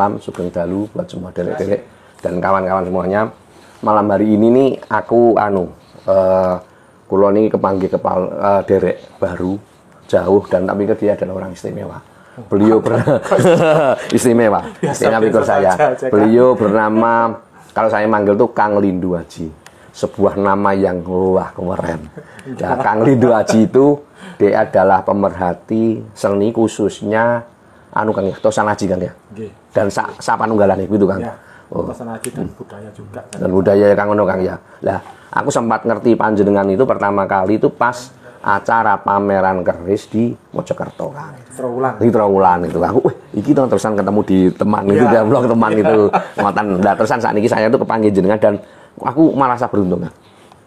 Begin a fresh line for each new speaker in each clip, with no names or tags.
malam, Sugeng Dalu buat semua derek-derek dan kawan-kawan semuanya. Malam hari ini nih aku kulo ini kepanggil kepala derek baru jauh dan tapi dia adalah orang istimewa. Beliau istimewa pikir saya. Beliau bernama, kalau saya manggil tuh Kang Lindu Aji, sebuah nama yang wah keren. Nah, Kang Lindu Aji itu dia adalah pemerhati seni khususnya Kang ya, Tosan Aji Kang ya. Dan Sapanunggalan itu Kang.
Ya. Tosan Aji dan budaya juga.
Dan budaya Kang Ono Kang ya. Lah, aku sempat ngerti panjenengan itu pertama kali itu pas acara pameran keris di Mojokerto Kang. Di Trawulan itu Kang. Iki terusan ketemu di teman itu ya, blog teman itu. Ngoten. Lah terusan saat ini saya itu kepanggil jenengan dan aku merasa beruntung Kang.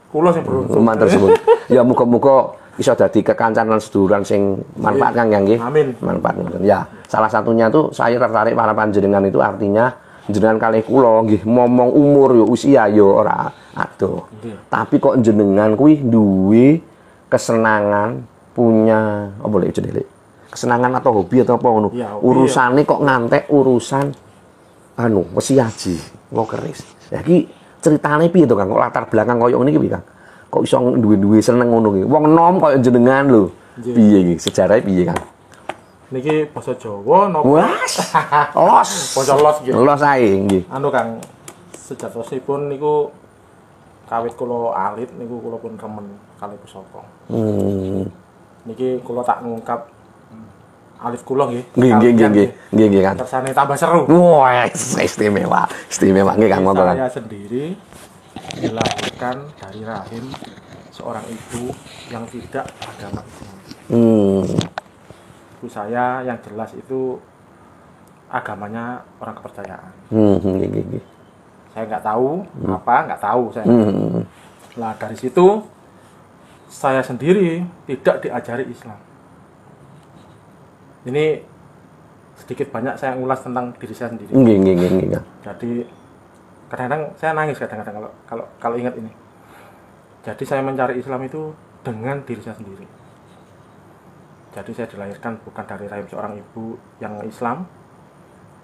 Kula sing beruntung.
Tersebut. Ya muga-muga iso dadi kekancanan seduluran sing manfaat Kang ya nggih.
Amin.
Manfaat. Ya, salah satunya tuh saya tertarik para panjenengan itu artinya jenengan kalih kula nggih momong umur yo usia yo ora adoh. Tapi kok jenengan kuwi duwe kesenangan, punya apa boleh jenenge? Kesenangan atau hobi atau apa ngono.
Ya,
urusane kok ngantek urusan wesi aji, kok keris. Ya iki ceritane piye to Kang? Kok latar belakang koyo ngene iki piye Kang? Kok iso duwe seneng ngono iki? Wong enom koyo jenengan lho. Piye iki? Sejarahnya piye Kang?
Niki basa Jawa napa?
Was. Los.
Basa los nggih.
Los ae nggih.
Kang, sejatosipun niku kawit kula alit niku kula pun remen kalih pusaka. Niki kula tak ngungkap alit kula nggih. Nggih Kang. Kersane tambah seru.
Wah, istimewa. Istimewa nggih Kang monggo.
Saya sendiri dilahirkan dari rahim seorang ibu yang tidak agama Islam. Ibu saya yang jelas itu agamanya orang kepercayaan. Saya nggak tahu nggak tahu saya. Nah dari situ saya sendiri tidak diajari Islam. Ini sedikit banyak saya ngulas tentang diri saya sendiri. Jadi kadang-kadang saya nangis kadang-kadang kalau ingat ini. Jadi saya mencari Islam itu dengan diri saya sendiri. Jadi saya dilahirkan bukan dari rahim seorang ibu yang Islam,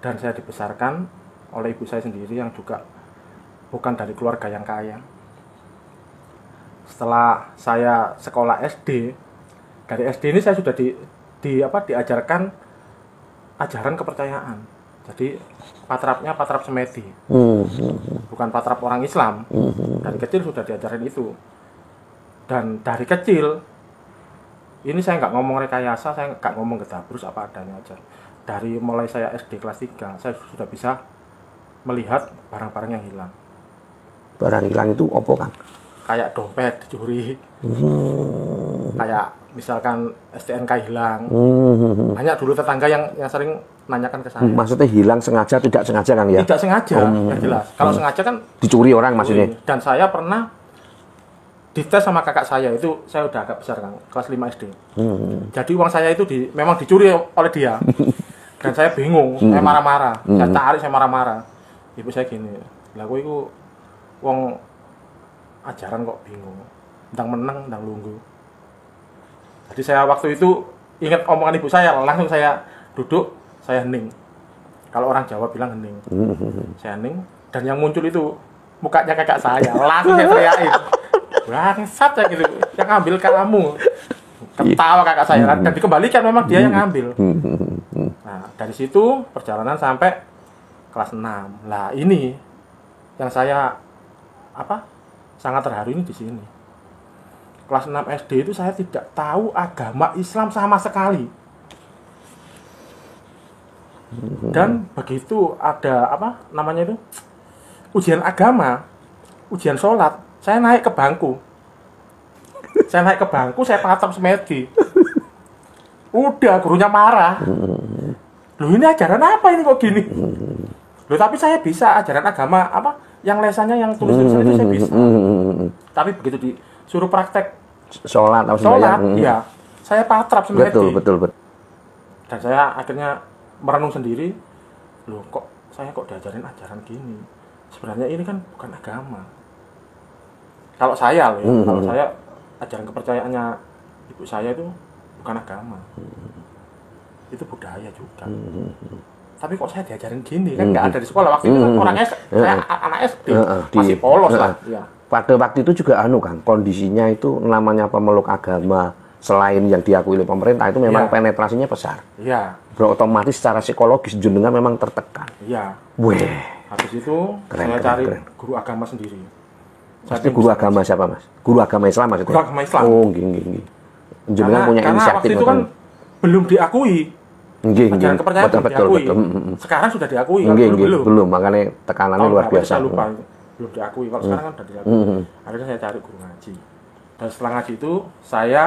dan saya dibesarkan oleh ibu saya sendiri yang juga bukan dari keluarga yang kaya. Setelah saya sekolah SD, dari SD ini saya sudah diajarkan ajaran kepercayaan. Jadi patrapnya patrap semedi, bukan patrap orang Islam. Dari kecil sudah diajarin itu, dan dari kecil ini saya nggak ngomong rekayasa, saya nggak ngomong getabrus, apa adanya aja. Dari mulai saya SD kelas 3, saya sudah bisa melihat barang-barang yang hilang.
Barang hilang itu apa Kang?
Kayak dompet dicuri, kayak misalkan STNK hilang. Banyak dulu tetangga yang sering nanyakan ke saya.
Maksudnya hilang sengaja, tidak sengaja Kang ya?
Tidak sengaja, yang jelas. Kalau sengaja kan
dicuri orang maksudnya.
Dan saya pernah dites sama kakak saya, itu saya udah agak besar Kang, kelas 5 SD. Jadi uang saya itu memang dicuri oleh dia. Dan saya bingung, saya marah-marah. Saya tarik, saya marah-marah. Ibu saya gini, lah gue itu uang ajaran kok bingung. Tentang menang, tentang lunggu. Jadi saya waktu itu ingat omongan ibu saya, langsung saya duduk, saya hening. Kalau orang Jawa bilang hening. Saya hening, dan yang muncul itu mukanya kakak saya. Langsung saya teriakin. Bangsat ya gitu, yang ambil kamu. Ketawa kakak saya, dan dikembalikan memang dia yang ngambil. Nah dari situ perjalanan sampai kelas 6. Lah ini yang saya sangat terharu ini di sini. Kelas 6 SD itu saya tidak tahu agama Islam sama sekali. Dan begitu ada ujian agama, ujian sholat, saya naik ke bangku. Saya patap semedi. Udah, gurunya marah. Loh ini ajaran apa ini kok gini? Loh tapi saya bisa ajaran agama yang lesannya yang tulis-tulisan itu saya bisa. Tapi begitu disuruh praktek
sholat,
ya saya patrap semedi.
Betul.
Dan saya akhirnya merenung sendiri. Loh saya kok diajarin ajaran gini? Sebenarnya ini kan bukan agama. Kalau saya ajaran kepercayaannya ibu saya itu bukan agama, itu budaya juga. tapi kok saya diajarin gini kan nggak ada di sekolah waktu itu kan orangnya saya anak SD masih polos lah. Ya.
Pada waktu itu juga Kang, kondisinya itu namanya pemeluk agama selain yang diakui oleh pemerintah itu memang penetrasinya besar.
Iya.
Otomatis secara psikologis jenengan memang tertekan.
Iya.
Weh.
Habis itu saya cari guru agama sendiri.
Pasti guru agama siapa Mas? Guru agama Islam maksudnya?
Guru agama Islam.
Oh, nggih. Jenengan punya
karena
inisiatif
waktu itu kan belum diakui. Ajaran kepercayaan belum diakui. Sekarang sudah diakui kan
belum. Makanya tekanannya luar biasa.
Saya lupa. Belum diakui. Kalau sekarang kan sudah diakui. Akhirnya saya cari guru ngaji. Dan setelah ngaji itu saya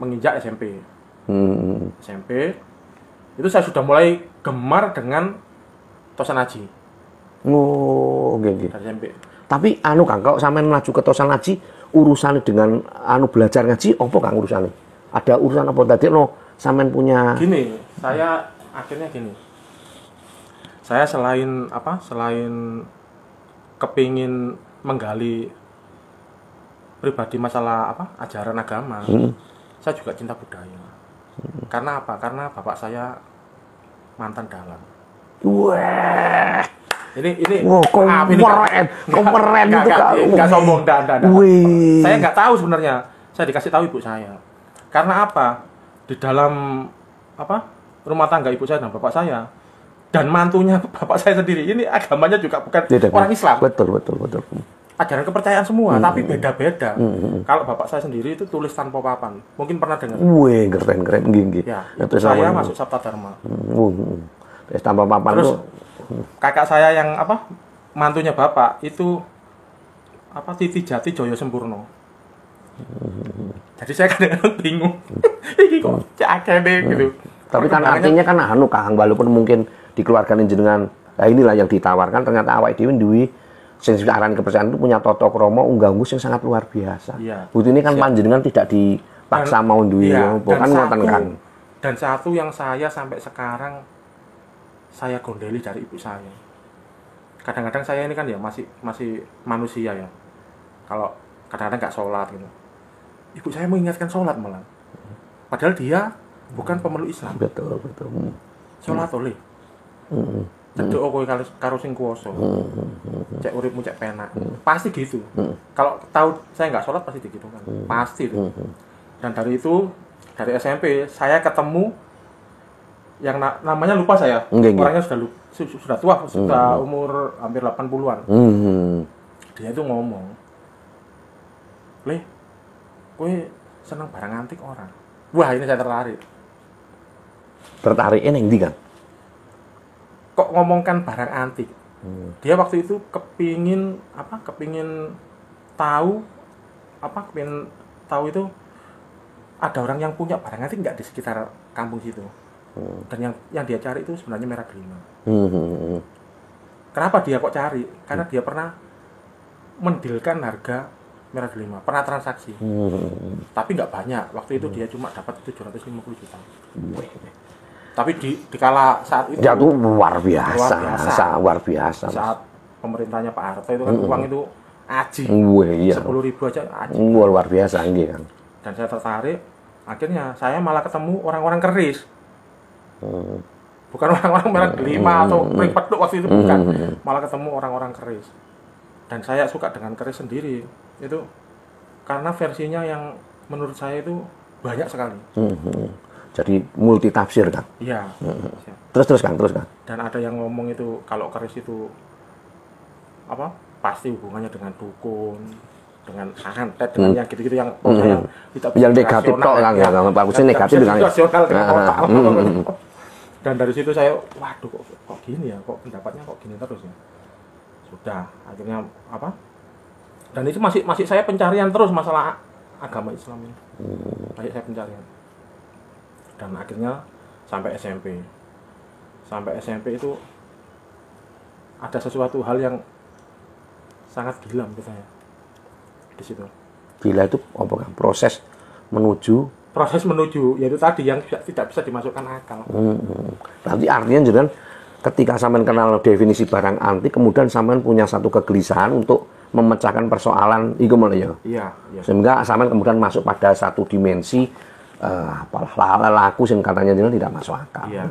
menginjak SMP. SMP itu saya sudah mulai gemar dengan tosan haji.
Oh, oke.
Dari SMP.
Tapi Kang, kalau sampean maju ke tosan haji, urusannya dengan belajar ngaji apa Kang urusannya? Ada urusan apa tadi sampean punya?
Gini, saya akhirnya gini. Saya selain kepingin menggali pribadi masalah ajaran agama, saya juga cinta budaya. Karena apa? Karena bapak saya mantan dalang.
Wah.
Ini
keren itu Kak.
Enggak sombong, enggak.
Wih.
Saya nggak tahu sebenarnya. Saya dikasih tahu ibu saya. Karena apa? Di dalam rumah tangga ibu saya dan bapak saya dan mantunya bapak saya sendiri ini agamanya juga bukan orang Islam.
Betul.
Ajaran kepercayaan semua, tapi beda-beda. Kalau bapak saya sendiri itu tulis tanpa papan. Mungkin pernah dengar.
Wih, keren nggih.
Ya, saya masuk Sabta Dharma.
Tanpa papan.
Terus kakak saya yang mantunya bapak itu Titi Jati Joyo Sempurno. Jadi saya kadang-kadang bingung. Ini kok cakep deh gitu.
Tapi kan artinya kan Kang, walaupun mungkin dikeluarkan jenengan, inilah yang ditawarkan ternyata awake dhewe duwe sing aran kepercayaan itu punya tata krama unggah-ungguh yang sangat luar biasa.
Iya.
Bukti ini kan panjenengan tidak dipaksa mau duwe, bukan ngoten kan.
Dan satu yang saya sampai sekarang saya gondeli dari ibu saya. Kadang-kadang saya ini kan ya masih manusia ya. Kalau kadang-kadang nggak sholat gitu. Ibu saya mengingatkan sholat malah. Padahal dia bukan pemeluk Islam.
Betul.
Sholat oleh. Cedok kowe karo sing kuwasa. Cek uripmu cek penak. Pasti gitu. Kalau tahu saya nggak sholat pasti gitu kan. Pasti itu. Dan dari SMP saya ketemu yang namanya lupa saya. Orangnya sudah tua, sudah umur hampir 80-an. Dia itu ngomong, "Le, kowe seneng barang antik orang?" Wah, ini saya tertarik.
Tertariknya ning ndi, Kang?
Kok ngomongkan barang antik? Dia waktu itu kepingin tahu itu ada orang yang punya barang antik nggak di sekitar kampung situ. Dan yang dia cari itu sebenarnya merah delima. Kenapa dia kok cari? Karena dia pernah mendilkan harga merah delima, pernah transaksi. Tapi nggak banyak. Waktu itu dia cuma dapat 750 juta. Tapi di kala saat itu
jatuh luar biasa.
Saat pemerintahnya Pak Harto itu kan uang itu aji. 10.000 aja aji.
Luar biasa nggih, Kang.
Dan saya tertarik, akhirnya saya malah ketemu orang-orang keris. Bukan orang-orang merah delima atau pring peduk waktu itu bukan. Malah ketemu orang-orang keris. Dan saya suka dengan keris sendiri. Itu karena versinya yang menurut saya itu banyak sekali.
Jadi multi tafsir, Kang.
Iya.
Terus Kang.
Dan ada yang ngomong itu kalau keris itu pasti hubungannya dengan dukun, dengan santet, dengan yang gitu-gitu yang
yang negatif tok, Kang. Yang bagusnya negatif dengan
rasional dengan otak. Dan dari situ saya, waduh kok gini ya, kok pendapatnya kok gini terus ya. Sudah, akhirnya Dan itu masih saya pencarian terus masalah agama Islam ini. Masih saya pencarian. Dan akhirnya sampai SMP. Sampai SMP itu ada sesuatu hal yang sangat gila menurut saya. Di situ.
Gila itu apa Kang? Proses menuju
yaitu tadi yang tidak bisa dimasukkan akal.
Berarti artinya jangan ketika sampean kenal definisi barang antik, kemudian sampean punya satu kegelisahan untuk memecahkan persoalan itu malah ya.
Iya.
Sehingga sampean kemudian masuk pada satu dimensi laku yang katanya tidak masuk akal.
Iya.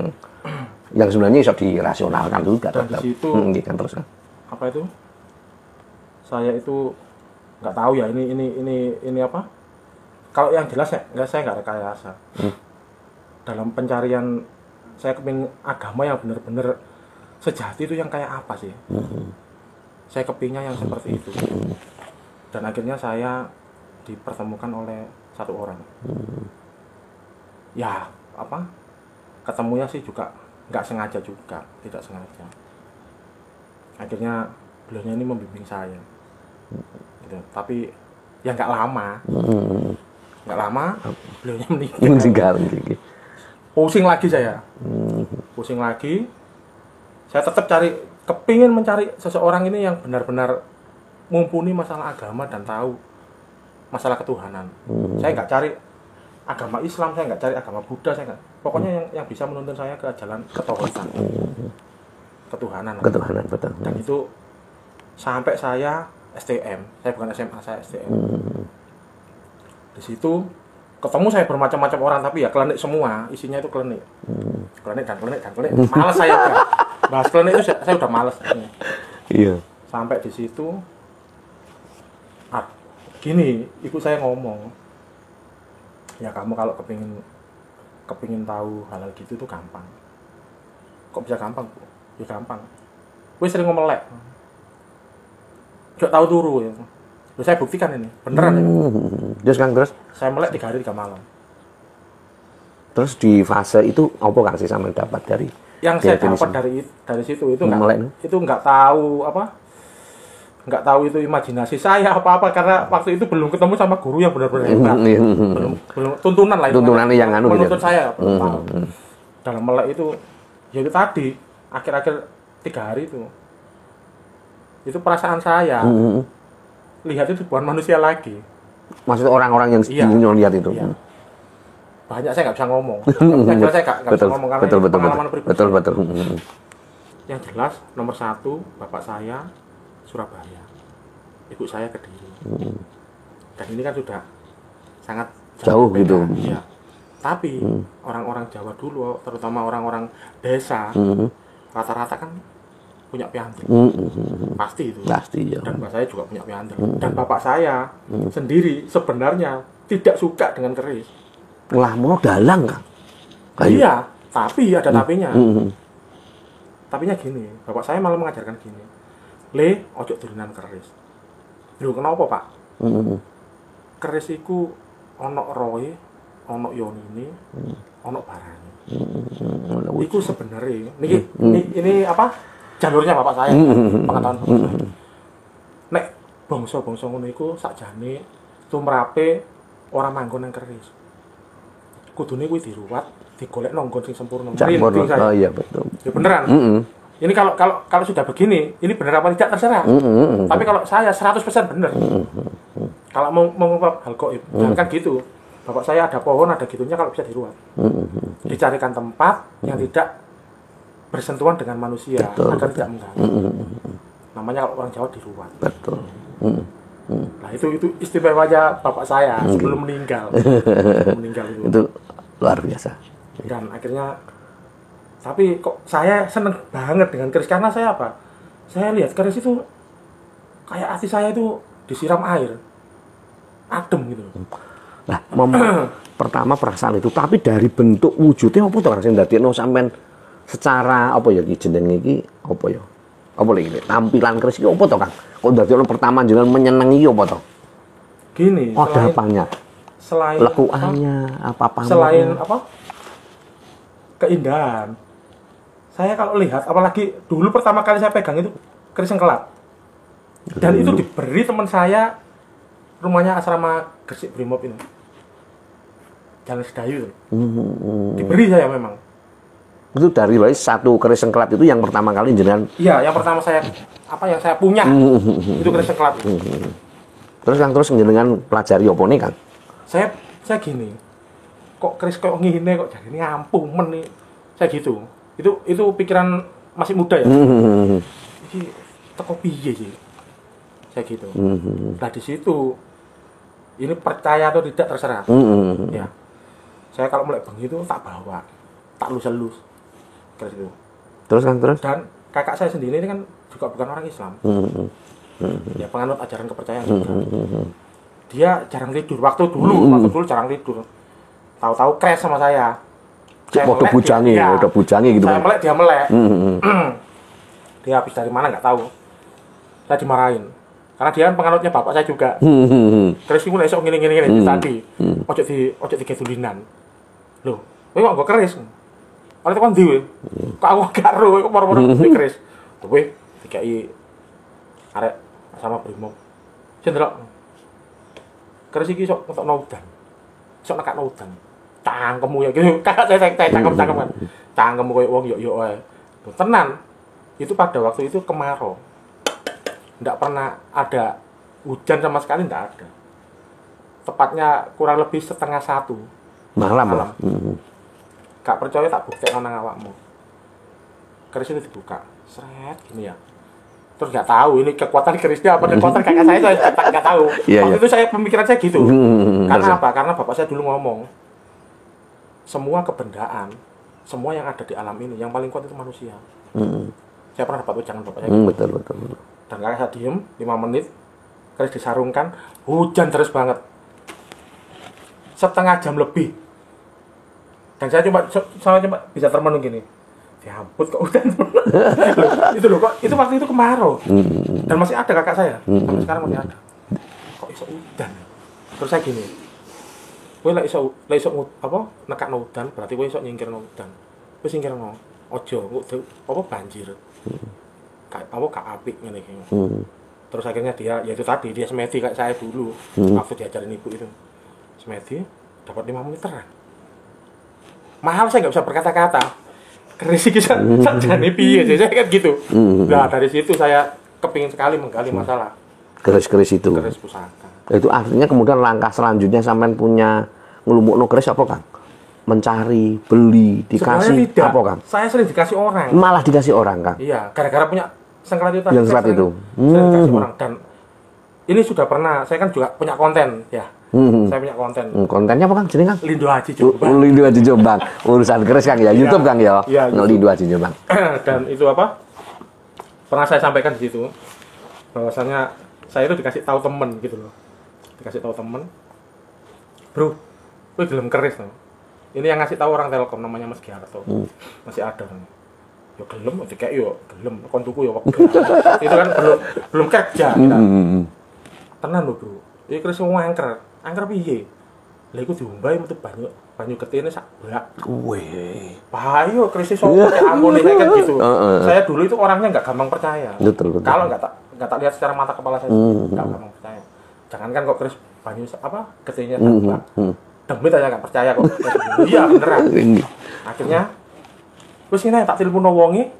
yang sebenarnya bisa dirasionalkan juga.
Dan di situ
kan terus kan.
apa itu? Saya itu nggak tahu ya ini apa? Kalau yang jelas saya nggak rekayasa. Dalam pencarian saya kepingin agama yang benar-benar sejati itu yang kayak apa sih? Saya kepingnya yang seperti itu. Dan akhirnya saya dipertemukan oleh satu orang. Ya, apa? Ketemunya sih juga nggak sengaja juga, tidak sengaja. Akhirnya beliaunya ini membimbing saya. Gitu. Tapi ya nggak lama. Nggak lama, beliaunya meninggal. Pusing lagi saya. Pusing lagi. Saya tetap kepingin mencari seseorang ini yang benar-benar mumpuni masalah agama dan tahu masalah ketuhanan. Saya nggak cari agama Islam, saya nggak cari agama Buddha, saya nggak. Pokoknya yang bisa menuntun saya ke jalan ketauhidan, ketuhanan.
Ketuhanan, betul.
Dan itu sampai saya STM, saya bukan SMA, saya STM. Di situ ketemu saya bermacam-macam orang, tapi ya klinik semua, isinya itu klinik. Klinik dan klinik dan klinik. Malas saya bahas klinik itu saya udah malas.
Iya.
Sampai di situ, gini, ibu saya ngomong, ya kamu kalau kepingin tahu hal gitu tuh gampang. Kok bisa gampang, Bu? Ya gampang. Gue sering ngomelek. Gak tahu turu ya. Loh, saya buktikan ini, beneran ya.
Terus Kang, terus?
Saya melek 3 hari 3 malam.
Terus di fase itu apa Kang sih sama dapat dari
yang saya dapat dari situ itu nggak tahu apa, nggak tahu itu imajinasi saya apa karena waktu itu belum ketemu sama guru yang benar-benar hebat, belum tuntunan lah,
tuntunan yang anu
menuntun saya belum tahu. Dalam melek itu ya itu tadi akhir-akhir 3 hari itu perasaan saya lihat itu bukan manusia lagi.
Maksudnya orang-orang yang lihat itu.
Iya. Banyak saya nggak bisa ngomong. Saya nggak bisa ngomong karena pengalaman pribadi. Betul. Yang jelas nomor 1 bapak saya Surabaya, ibu saya Kediri. Dan ini kan sudah sangat
jauh gitu.
Ya. Tapi orang-orang Jawa dulu, terutama orang-orang desa, rata-rata kan punya pianter. Pasti itu.
Pasti ya.
Dan bapak saya juga punya pianter. Dan bapak saya sendiri sebenarnya tidak suka dengan keris.
Lah mau dalang Kang.
Iya, tapi ada tapinya. Tapinya gini, bapak saya malah mengajarkan gini. Le, ojo turunan keris. Lho kenapa, Pak? Keris iku ono roe, ono yonine, ono barane. Iku sebenarnya ini apa? Jalurnya bapak saya, pengetahuan bapak saya. Nek bangsa-bangsa ngono iku sakjane tumrape ora manggon nang keris. Kudune kuwi diruwat, digolek nonggon sing sempurna.
Oh iya betul.
Ya beneran. Ini kalau sudah begini, ini benar apa tidak terserah. Tapi kalau saya 100% benar. Kalau mau mengungkap hal gaib, kan gitu. Bapak saya ada pohon, ada gitunya kalau bisa diruat. Dicarikan tempat yang tidak bersentuhan dengan manusia agar tidak mengganggu. Namanya kalau orang Jawa diruat.
Betul.
Nah itu istimewanya bapak saya sebelum meninggal.
Itu luar biasa.
Dan akhirnya, tapi kok saya seneng banget dengan keris karena saya apa? Saya lihat keris itu kayak hati saya itu disiram air, adem gitu.
Nah, pertama perasaan itu, tapi dari bentuk wujudnya apa tuh Kang sing ndadekno sampean secara apa ya iki jenenge iki apa ya? Apa lagi tampilan keris iki apa tuh Kang? Kok ndadekno pertama jenengan menyenengi apa tuh?
Gini,
ada apanya?
Selain
lekuannya, apa-apa.
Selain apa? Keindahan. Saya kalau lihat, apalagi dulu pertama kali saya pegang itu keris sengkelat. Dan itu diberi teman saya, rumahnya asrama Gresik Brimob ini. Jalan Sedayu. Diberi saya memang.
Itu dari satu keris sengkelat itu yang pertama kali jenengan.
Iya, yang pertama yang saya punya. Itu keris sengkelat.
Terus Kang terus jenengan pelajari apa nih Kang?
Saya gini. Kok keris kok ngene kok jadi ini ampuh men nih. Saya gitu. Itu pikiran masih muda ya. Iki teko piye sih? Saya gitu. Nah di situ ini percaya atau tidak terserah. Ya. Saya kalau mulai bengi itu tak bawa, tak lus-lus. keris itu.
Terus kan terus?
Dan kakak saya sendiri ini kan juga bukan orang Islam. Ya penganut ajaran kepercayaan juga. Dia jarang tidur. Waktu dulu jarang tidur. Tahu-tahu crash sama saya.
Udah bujangi gitu
saya
kan.
melek, dia melek. Dia habis dari mana nggak tahu. Saya dimarahin. Karena dia kan penganutnya bapak saya juga. Keris iku lek iso ngene-ngene tadi. Ojo digedulinan. Loh, kowe kok nggo keris? Oleh tekan ndi kowe? Kok aku gak ero kok moro-moro di keris. Kowe dikai arek sama brimob. Cendelok. Keris iki iso ngetokno udan. Iso nekakno udan. Cangkemmu ya gitu. Kakak saya cangkem kan. Cangkemmu koyo wong yo wae. Tenan. Itu pada waktu itu kemarau. Nggak pernah ada hujan sama sekali, nggak ada. Tepatnya kurang lebih 1:30 malam. Gak percaya tak buktikan nang awakmu. Keris itu dibuka, seret gini ya. Terus nggak tahu ini kekuatan kerisnya apa kekuatan kakak saya nggak tahu. Waktu itu saya pemikiran saya gitu. Karena apa? Karena bapak saya dulu ngomong, semua kebendaan, semua yang ada di alam ini, yang paling kuat itu manusia. Saya pernah dapat ujangan bapak saya.
Betul.
Dan kakak saya diem 5 menit, keris disarungkan, hujan terus banget. 1/2 jam lebih. Dan saya cuma bisa termenung gini. Ya ampun kok hujan. Itu loh kok, itu waktu itu kemarau. Dan masih ada kakak saya. Sampai sekarang masih ada. Kok iso udan? Terus saya gini. Kowe lek iso apa nekakno udan, berarti kowe iso nyingkirno udan. Kowe singkirno. Ojo apa banjir. Kayak gak apik ngene iki. Terus akhirnya dia ya itu tadi dia semedi kayak saya dulu waktu diajarin ibu itu. Semedi dapat 5 meteran. Mahal saya nggak bisa berkata-kata. Keris iki sakjane piye saya kan gitu. Nah, dari situ saya kepingin sekali menggali masalah
keris itu.
Keris pusaka.
Itu artinya kemudian langkah selanjutnya sampean punya ngelumukno keris apa, Kang? Mencari, beli, dikasih apa, Kang?
Saya sering dikasih orang.
Malah dikasih orang, Kang.
Iya, gara-gara punya sengkelat itu.
Yang serat itu.
Saya dikasih orang dan ini sudah pernah, saya kan juga punya konten ya. Saya punya konten.
Kontennya apa, Kang? Jeneng, Kang?
Lindo Haji Jombang.
Lindo Haji Jombang. Urusan keris, Kang ya. YouTube, Kang ya.
Iya,
Lindo Haji Jombang.
Dan itu apa? Pernah saya sampaikan di situ bahwasanya saya itu dikasih tahu temen gitu loh. Dikasih tahu temen. Bro, gue gelem keris loh. Ini yang ngasih tahu orang Telkom namanya Mas Giarto. Masih ada kan. Yo gelem kayak yo gelem kon tuku yo waktu. Itu kan belum kerja kita. Tenan lho, Bro. Iki keris wong angker piye? Lah iku diombahi metu banyu getine sak bak.
Weh.
Bahaya keris iso ampun saya kan gitu. Saya dulu itu orangnya enggak gampang percaya.
Betul.
Kalau enggak tak lihat secara mata kepala saya enggak gampang percaya. Jangankan kok keris banyu apa getine sak bak. Demi saya enggak percaya kok. Iya beneran. Akhirnya wis ngene tak tilpuno wonge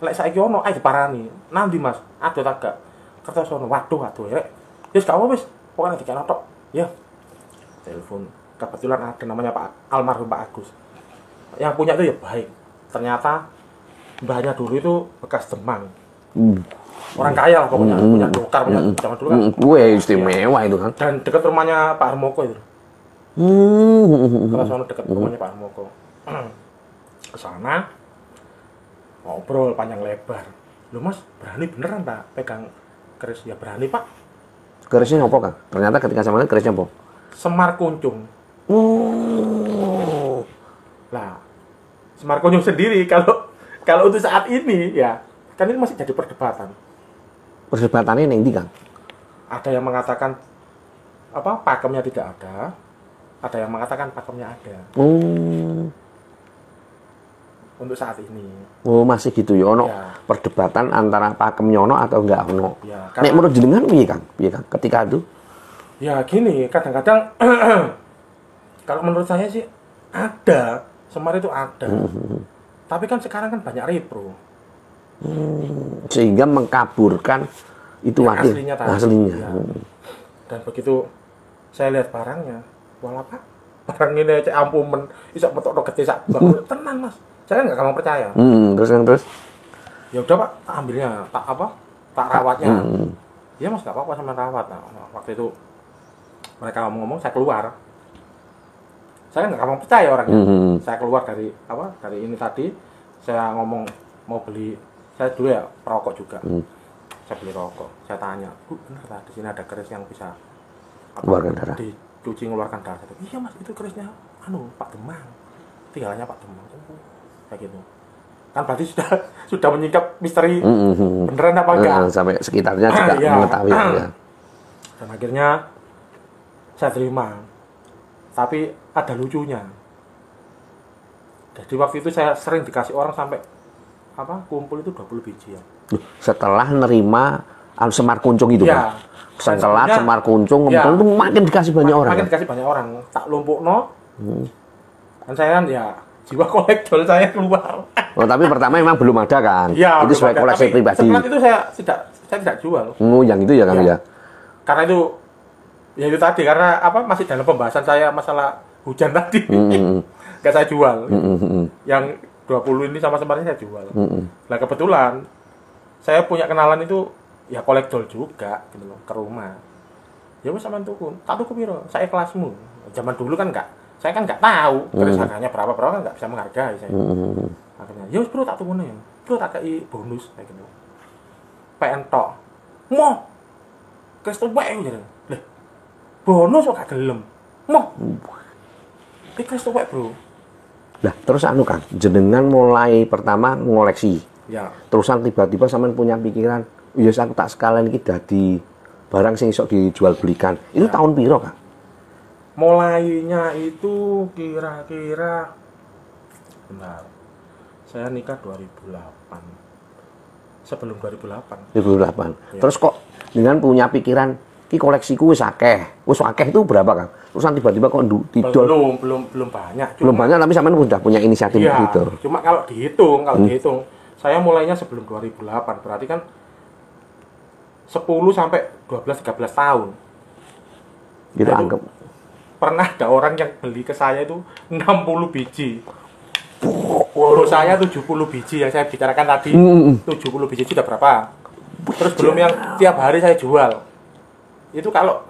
lek saiki ono ae diparani. Nanti Mas, ado tak gak? Kertosono. Waduh ya. Wis gak apa wis. Pokoknya dikene tok. Ya. Telepon. Kebetulan ada namanya Pak almarhum Pak Agus. Yang punya itu ya baik. Ternyata mbahnya dulu itu bekas Demang. Orang kaya lah pokoknya, punya dokar, punya zaman dulu kan.
Weh, istimewa itu kan.
Dan dekat rumahnya Pak Harmoko itu. Kertosono dekat rumahnya Pak Harmoko. Ke sana ngobrol panjang lebar. Lu Mas, berani beneran Pak pegang keris? Ya berani Pak.
Kerisnya apa, Kang? Ternyata ketika sama kerisnya apa?
Semar Kuncung. Lah, Semar Kuncung sendiri kalau untuk saat ini ya kan ini masih jadi perdebatan.
Perdebatannya yang ndi, Kang?
Ada yang mengatakan apa pakemnya tidak ada yang mengatakan pakemnya ada. Untuk saat ini.
Oh, masih gitu ya ono perdebatan antara pakemnya ono atau enggak ono.
Ya,
nek menurut jenengan piye, Kang? Piye, Kang? Ketika itu?
Ya gini, kadang-kadang kalau menurut saya sih ada, Semar itu ada. Tapi kan sekarang kan banyak repro.
Sehingga mengkaburkan itu wakil aslinya.
Ya. Dan begitu saya lihat barangnya, wala Pak, barang ini cek ampumen, iso metok gede sak bang. Tenan Mas. Saya nggak gampang percaya.
Terus.
Ya udah Pak, tak ambilnya, tak rawatnya. Ya Mas nggak apa-apa sama rawat. Nah, waktu itu mereka ngomong-ngomong, saya keluar. Saya nggak gampang percaya orangnya. Saya keluar dari ini tadi, saya ngomong mau beli, saya dulu ya perokok juga. Saya beli rokok, saya tanya, Bu, benar tak di sini ada keris yang bisa
Keluarkan darah.
dicuci ngeluarkan darah? Iya mas, itu kerisnya Pak Demang, tinggalannya Pak Demang. Kayak gitu. Kan berarti sudah menyingkap misteri beneran apa enggak?
Sampai sekitarnya juga
Ya.
mengetahui ya.
Dan akhirnya saya terima. Tapi ada lucunya. Jadi waktu itu saya sering dikasih orang sampai kumpul itu 20 biji ya.
Setelah nerima Semar Kuncung itu
Ya.
kan. Setelah
Sebenarnya-
Semar Kuncung
Ya.
itu makin dikasih banyak orang.
Makin dikasih banyak orang. Tak lumpukno. Dan saya kan ya jiwa kolektor saya keluar.
Oh, tapi pertama memang belum ada kan.
Ya,
Itu
belum
sebagai
ada.
koleksi
Tapi
pribadi.
setelah itu saya tidak jual.
Yang itu ya Kang
Ya.
ya.
Karena itu ya itu tadi karena masih dalam pembahasan saya masalah hujan tadi. Nggak saya jual. Yang 20 ini sama sebenarnya saya jual. Nah kebetulan saya punya kenalan itu ya kolektor juga gitu loh, ke rumah. Ya wes sampean tuku. Tak tuku piro? Saya kelasmu. Zaman dulu kan saya kan nggak tahu keris harganya berapa kan nggak bisa menghargai saya. Akhirnya, ya wes bro tak tuku nih. Bro tak kei bonus kayak gitu. PN tok. Mo. Keris tuwek gitu. Lah. Bonus kok gak gelem. Mo. Iki keris tuwek, Bro.
Nah, terus Kang, jenengan mulai pertama ngoleksi.
Ya.
Terusan tiba-tiba sampean punya pikiran, ya aku tak sekalian iki dadi barang sing iso dijual belikan. Itu tahun piro, Kang?
Mulainya itu kira-kira benar. Saya nikah 2008. Sebelum 2008.
2008.
Ya.
Terus kok dengan punya pikiran, ki koleksiku wis akeh. Wis akeh itu berapa, Kang? Terusan tiba-tiba kok didol.
Belum banyak.
Belum banyak tapi sampean udah punya inisiatif
Iya,
gitu.
cuma kalau dihitung, saya mulainya sebelum 2008, berarti kan 10 sampai 12 13 tahun.
Gitu
Nah, itu
anggap.
Pernah ada orang yang beli ke saya itu 60 biji. Untuk saya 70 biji yang saya bicarakan tadi. 70 biji itu udah berapa? Terus belum yang tiap hari saya jual. Itu kalau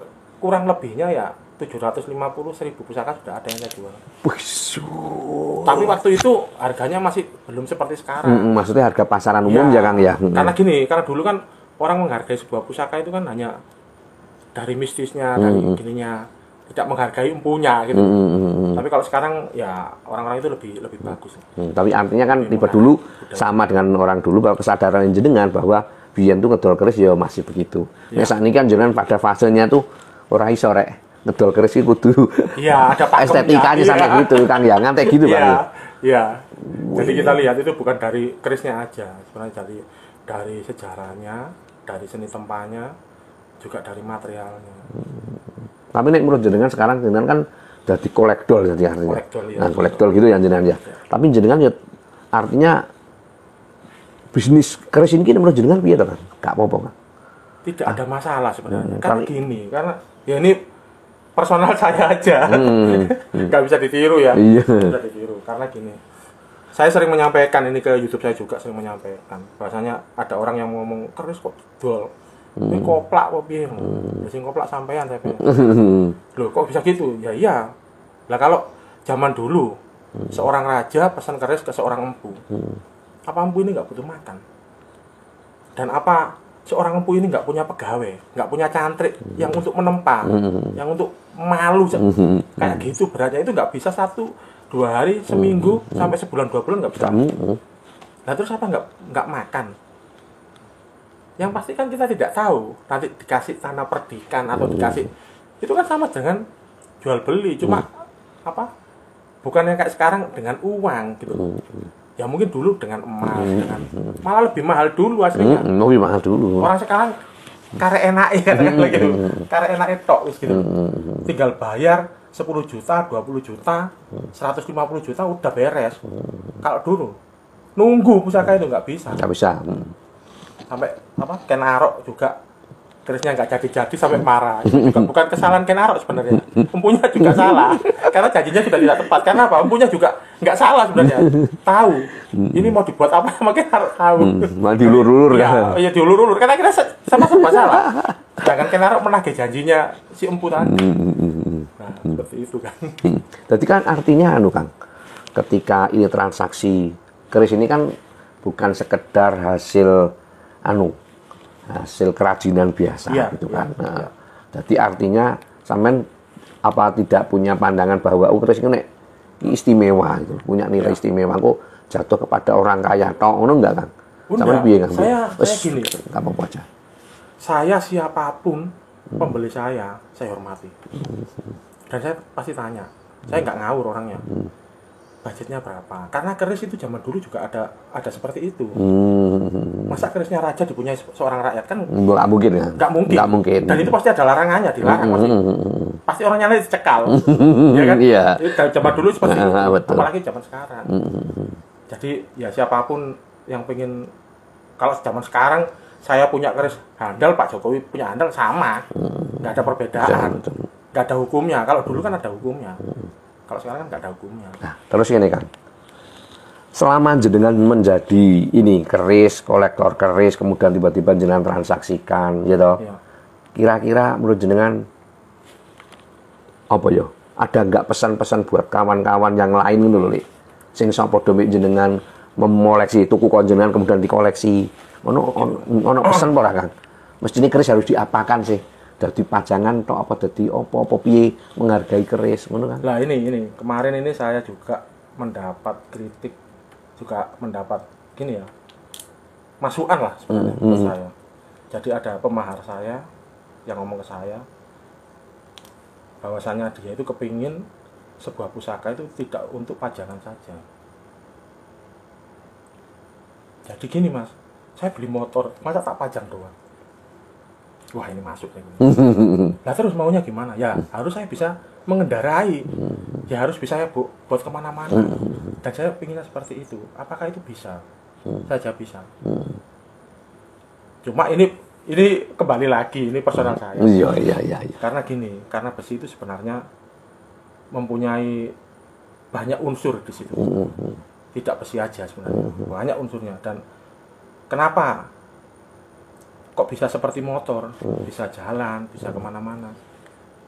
kurang lebihnya ya 750 1000 pusaka sudah ada yang saya jual. Tapi waktu itu harganya masih belum seperti sekarang.
Maksudnya harga pasaran umum ya, Kang ya.
Karena gini, karena dulu kan orang menghargai sebuah pusaka itu kan hanya dari mistisnya, dari gininya, tidak menghargai empunya gitu. Tapi kalau sekarang ya orang-orang itu lebih bagus.
Tapi artinya kan tiba dulu sama dengan orang dulu bahwa kesadaran jenengan bahwa biyen tuh ngedol keris ya masih begitu. Ya. Saat ini kan jenengan pada fasenya tuh ora iso rek ngedol keris iki kudu.
Iya, ada pakemnya.
Estetikanya sampai gitu kan ya, ngantek gitu Pak.
Iya. Iya. Jadi kita lihat itu bukan dari kerisnya aja, sebenarnya dari sejarahnya, dari seni tempanya, juga dari materialnya.
Tapi nek menurut jenengan sekarang jenengan kan jadi kolektor jadi artinya.
Kolektor, ya.
Nah, kolektor gitu ya jenengan ya. Tapi jenengan ya artinya bisnis keris ini menurut jenengan piye to, Kan? Gak apa-apa kan?
Tidak ada masalah sebenarnya. Karena gini, karena ya ini personal saya aja. Nggak bisa ditiru ya.
Iya.
Nggak bisa ditiru. Karena gini, saya sering menyampaikan ini ke YouTube, saya juga sering menyampaikan. Bahasanya ada orang yang ngomong keris kok dol. Ini koplak kok piye? Sing koplak sampean saya bilang. Loh, kok bisa gitu? Ya iya. Lah kalau zaman dulu seorang raja pesan keris ke seorang empu. Apa empu ini nggak butuh makan? Dan apa seorang empu ini nggak punya pegawai, nggak punya cantrik yang untuk menempa, yang untuk malu kayak gitu beratnya itu nggak bisa 1-2 hari, seminggu sampai sebulan 2 bulan nggak bisa. Nah terus apa nggak makan? Yang pasti kan kita tidak tahu nanti dikasih tanah perdikan atau dikasih itu kan sama dengan jual beli, cuma apa? Bukan yang kayak sekarang dengan uang gitu. Ya mungkin dulu dengan emas, dengan malah lebih mahal dulu aslinya.
Lebih mahal dulu.
Orang sekarang karek enake gitu. Karek enake tok wis gitu. Tinggal bayar 10 juta, 20 juta, 150 juta udah beres. Kalau dulu nunggu pusaka itu nggak bisa.
Nggak bisa.
Sampai apa? Kenarok juga kerisnya nggak jadi-jadi sampai marah. Itu juga bukan kesalahan Kenarok sebenarnya. Empunya juga salah. Karena janjinya sudah tidak tepat. Karena apa? Empunya juga nggak salah sebenarnya. Tahu. Ini mau dibuat apa sama Kenarok tahu.
Mau diulur-ulur
ya,
kan.
iya diulur-ulur. Karena kita sama-sama salah. Sedangkan Kenarok menagih janjinya si empu tadi. Nah, seperti itu kan.
Jadi kan artinya Kang, ketika ini transaksi keris ini kan bukan sekedar hasil hasil kerajinan biasa gitu kan. Nah, jadi artinya sampean apa tidak punya pandangan bahwa keris ini nek istimewa gitu, punya nilai istimewa kok jatuh kepada orang kaya tok ngono enggak kan? Sampean piye kan?
Saya gini,
enggak apa-apa aja.
Saya siapapun pembeli saya hormati. Dan saya pasti tanya, saya nggak ngawur orangnya. Budgetnya berapa? Karena keris itu zaman dulu juga ada seperti itu. Masa kerisnya raja dipunyai seorang rakyat kan?
Nggak mungkin ya?
Nggak mungkin. Dan itu pasti ada larangannya, dilarang pasti. Pasti orangnya nanti dicekal. Ya kan?
Iya.
Zaman dulu seperti itu.
Betul.
Apalagi zaman sekarang. Jadi ya siapapun yang pengen, kalau zaman sekarang saya punya keris handal, Pak Jokowi punya handal sama. Nggak ada perbedaan. Nggak ada hukumnya. Kalau dulu kan ada hukumnya. Kalau sekarang kan nggak ada hukumnya.
Nah, terus ini kan, selama jenengan menjadi ini keris, kolektor keris, kemudian tiba-tiba jenengan transaksikan, gitu. Ya. Kira-kira menurut jenengan apa ya? Ada nggak pesan-pesan buat kawan-kawan yang lain gitu loh, Li? Sing sapa domik jenengan memoleksi tuku kon jenengan kemudian dikoleksi. Ono pesan ora, Kang? Mestine keris harus diapakan sih? Dadi pajangan tok apa dadi apa piye menghargai keris ngono kan.
Lah ini kemarin ini saya juga mendapat kritik, juga mendapat gini ya, masukan lah sebenarnya ke saya. Jadi ada pemahar saya yang ngomong ke saya bahwasanya dia itu kepingin sebuah pusaka itu tidak untuk pajangan saja. Jadi gini Mas, saya beli motor masa tak pajang doang. Wah ini masuk nih. Nah terus maunya gimana? Ya harus saya bisa mengendarai. Ya harus bisa saya buat kemana-mana. Dan saya pinginnya seperti itu. Apakah itu bisa? Saja bisa. Cuma ini kembali lagi, ini personal saya.
Iya.
Karena gini, karena besi itu sebenarnya mempunyai banyak unsur di situ. Tidak besi aja sebenarnya. Banyak unsurnya. Dan kenapa? Kok bisa seperti motor, bisa jalan, bisa kemana-mana?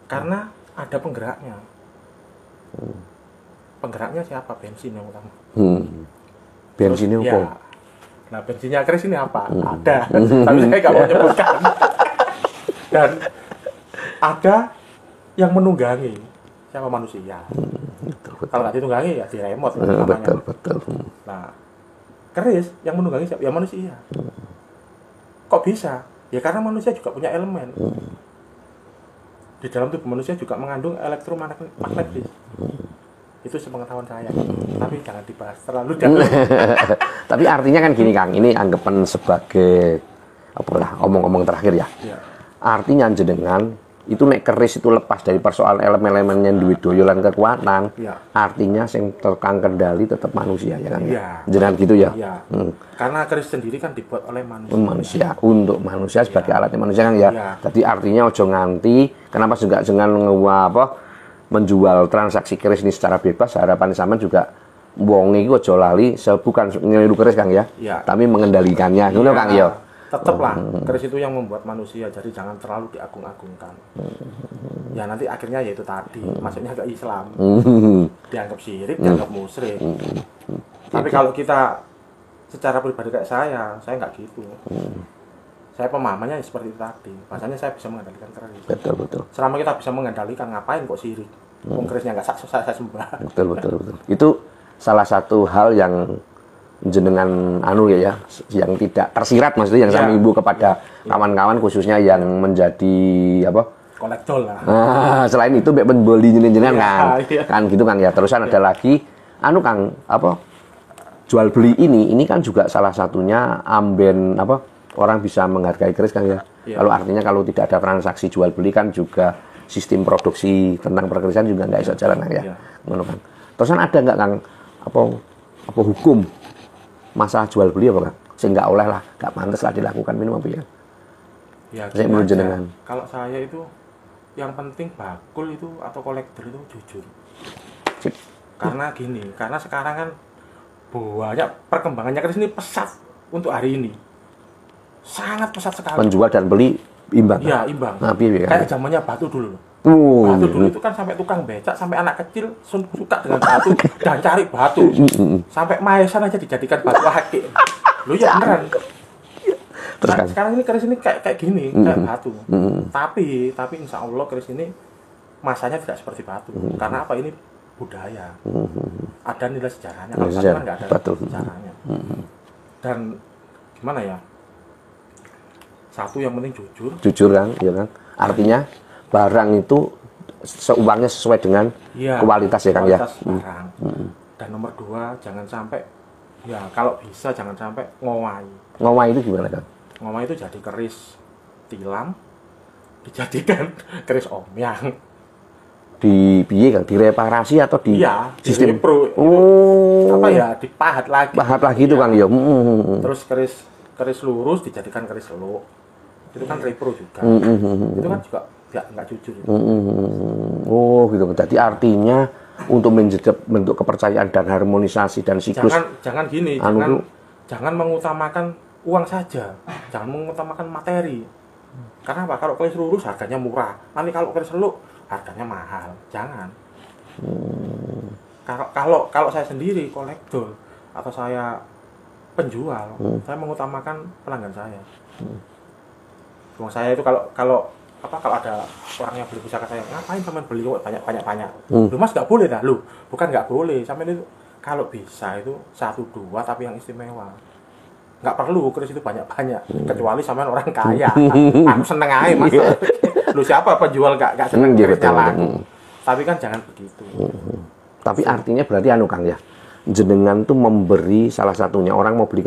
Karena ada penggeraknya. Penggeraknya siapa? Bensin yang utama.
Bensinnya apa?
Ya, nah bensinnya keris ini apa? Ada, tapi saya nggak mau nyebutkan. Dan ada yang menunggangi. Siapa? Manusia.
Betul.
Kalau nggak ditunggangi ya di remote.
Betul.
Nah, keris yang menunggangi siapa? Ya manusia. Kok bisa? Ya karena manusia juga punya elemen. Di dalam tubuh manusia juga mengandung elektromagnetis. Itu sepengetahuan saya. Tapi jangan dibahas terlalu dalam.
Tapi artinya kan gini Kang, ini anggapan sebagai apalah omong-omong terakhir ya. Artinya jenengan itu nek keris itu lepas dari persoalan elemen-elemennya duwe daya lan kekuatan, artinya sing terkang kendali tetap manusia ya kan. Jenengan gitu ya.
Karena keris sendiri kan dibuat oleh
manusia untuk manusia sebagai alatnya manusia kan ya. Jadi artinya ojo nganti kenapa juga jangan menjual transaksi keris ini secara bebas, harapan sampean juga wong iki ojo lali bukan niru keris Kang ya. Tapi mengendalikannya ngono Kang ya.
Tetaplah keris itu yang membuat manusia, jadi jangan terlalu diagung-agungkan. Ya nanti akhirnya yaitu tadi masuknya ke Islam, dianggap syirik, dianggap musyrik. Tapi kalau kita secara pribadi kayak saya nggak gitu. Saya pemahamannya seperti itu tadi. Bahasanya saya bisa mengendalikan keris.
Betul.
Selama kita bisa mengendalikan, ngapain kok syirik? Kerisnya nggak saya sembah.
Betul. Itu salah satu hal yang jenengan yang tidak tersirat maksudnya yang sama ibu kepada kawan-kawan khususnya yang menjadi
kolektor lah.
Nah, selain itu mbek penboli jenengan kan gitu Kang ya. Terusan ada lagi Kang jual beli ini kan juga salah satunya amben orang bisa menghargai keris Kang ya. Kalau artinya kalau tidak ada transaksi jual beli kan juga sistem produksi tentang perkerisan juga nggak bisa jalan Kang ya. Ngono kan. Terusan ada nggak Kang apa hukum masalah jual beli apa Kang? Sehingga oleh lah, nggak pantas lah dilakukan minum apa ya?
Ya,
saya menurut jenengan.
Kalau saya itu yang penting bakul itu atau kolektor itu jujur. Karena gini, karena sekarang kan banyak perkembangannya keris ini pesat untuk hari ini. Sangat pesat sekali.
Penjual dan beli imbang.
Iya, imbang.
Nah, piye
Kayak zamannya Batu dulu. Batu dulu itu kan sampai tukang becak, sampai anak kecil suka dengan batu dan cari batu. Sampai maesan aja dijadikan batu akik. Lu ya beneran.
Terus
Nah, sekarang ini keris ini kayak gini, kayak batu. Tapi insya Allah keris ini masanya tidak seperti batu. Karena apa, ini budaya. Ada nilai sejarahnya. Kalau batu kan nggak ada sejarahnya. Dan gimana ya? Satu yang penting jujur.
Jujur kan, ya kan. Artinya barang itu seuangnya sesuai dengan kualitas ya Kang ya.
Kualitas barang. Dan nomor 2, jangan sampai ya kalau bisa jangan sampai ngowai.
Ngowai itu gimana Kang?
Ngowai itu jadi keris tilam dijadikan keris omyang.
Di piye Kang? Direparasi atau di sistem
repro.
Oh.
Apa ya, dipahat lagi.
Pahat lagi itu Kang ya.
Terus keris lurus dijadikan keris seluk. Itu kan repro juga. Itu kan juga nggak jujur.
Oh gitu. Jadi artinya untuk menjadi bentuk kepercayaan dan harmonisasi dan siklus.
Jangan gini, jangan mengutamakan uang saja, jangan mengutamakan materi. Karena apa? Kalau keris lurus harganya murah, nanti kalau keris seluk harganya mahal. Jangan. Kalau saya sendiri kolektor atau saya penjual, saya mengutamakan pelanggan saya. Uang saya itu kalau ada orang yang beli pusaka saya, ngapain sampean beli kok banyak. Lu Mas nggak boleh dah, lu. Bukan nggak boleh, sampean itu kalau bisa itu 1-2 tapi yang istimewa. Nggak perlu keris itu banyak-banyak, kecuali sampean orang kaya. Aku seneng aja Mas. Lu siapa penjual nggak seneng kerisnya laku. Tapi kan jangan begitu.
Tapi artinya berarti Kang ya, jenengan tuh memberi salah satunya, orang mau beli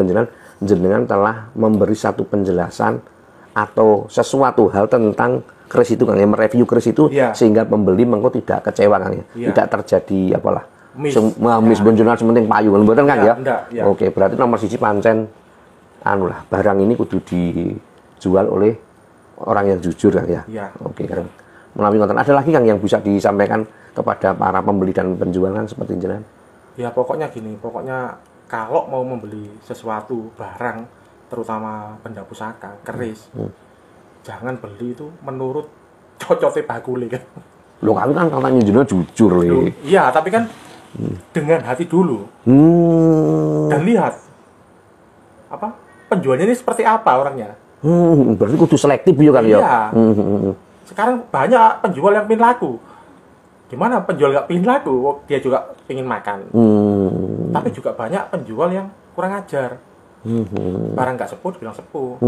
jenengan telah memberi satu penjelasan atau sesuatu hal tentang keris itu Kang ya, mereview keris itu sehingga pembeli mengko tidak kecewa Kang ya. Tidak terjadi apalah mis benjolan sementing payu mboten Kang ya. Oke, berarti nomor 1 pancen barang ini kudu dijual oleh orang yang jujur Kang ya. Oke Kang. Melalui konten ada lagi Kang yang bisa disampaikan kepada para pembeli dan penjual kan seperti jenengan?
Ya pokoknya gini, kalau mau membeli sesuatu barang, terutama benda pusaka, keris, jangan beli itu menurut cocoknya bakule kan.
Loh kan katanya jenengan jujur le.
Iya, tapi kan dengan hati dulu. Dan lihat penjualnya ini seperti apa orangnya.
Berarti kudu selektif ya kan ya.
Iya. Sekarang banyak penjual yang pin laku. Gimana penjual nggak pin laku? Dia juga pingin makan. Tapi juga banyak penjual yang kurang ajar. Barang nggak sepuh bilang sepuh.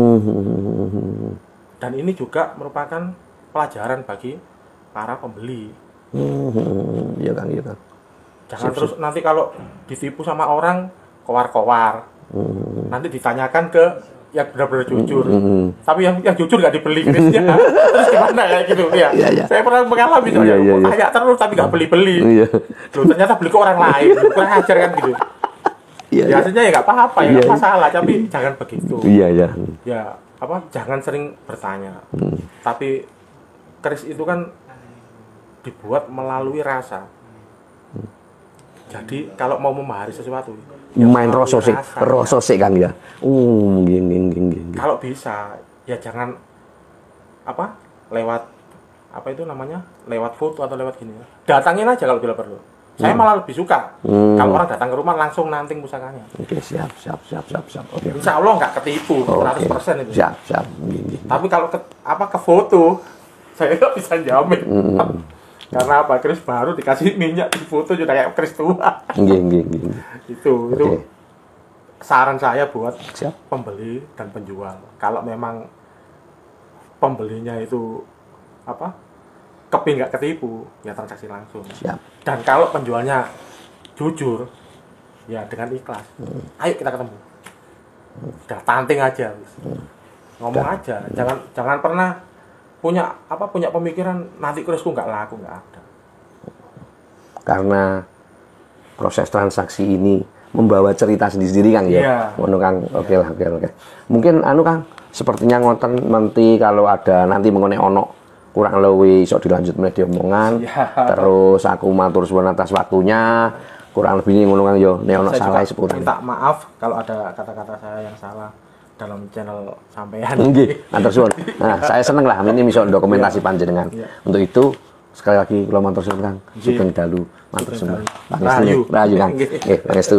Dan ini juga merupakan pelajaran bagi para pembeli.
Iya Kang, iya Kang.
Jangan terus nanti kalau ditipu sama orang kowar-kowar. Nanti ditanyakan ke yang benar-benar jujur. Tapi yang jujur nggak dibeli kerisnya. Terus gimana kayak gitu ya? Saya pernah mengalami tanya terus tapi nggak beli-beli. Loh, ternyata beli ke orang lain. Kurang ajar kan gitu. Biasanya ya nggak apa-apa ya, nggak masalah, tapi jangan begitu. Ya jangan sering bertanya. Tapi keris itu kan dibuat melalui rasa. Jadi kalau mau memahari sesuatu,
main rasa sik Kang ya.
Kalau bisa ya jangan lewat itu namanya, lewat foto atau lewat gini. Datangin aja kalau bila perlu. Saya malah lebih suka kalau orang datang ke rumah langsung nanting pusakanya.
Oke, siap. Oke.
Insya Allah nggak ketipu 100% itu.
Siap.
Tapi kalau ke foto, saya nggak bisa jamin. Karena keris baru dikasih minyak di foto juga kayak keris tua. Itu saran saya buat pembeli dan penjual. Kalau memang pembelinya itu kepin nggak ketipu, ya transaksi langsung. Dan kalau penjualnya jujur, ya dengan ikhlas. Ayo kita ketemu. Udah tanting aja, ngomong aja. Jangan pernah punya pemikiran nanti kerisku nggak laku, nggak ada.
Karena proses transaksi ini membawa cerita sendiri Kang ya. Ngono Kang. Oke. Mungkin Kang, sepertinya ngoten nanti kalau ada nanti mengenai kurang lebih iso dilanjut media omongan. Terus aku matur suwun atas waktunya. Kurang lebih ngono Kang yo, nek ono salah seputar.
Minta maaf kalau ada kata-kata saya yang salah. dalam channel sampean.
Nggih, matur suwun. Nah, saya seneng lah ini iso dokumentasi panjenengan. Untuk itu sekali lagi kula matur suwun Kang. Sugeng dalu, matur suwun. Rahayu Kang. Nggih, pangestu.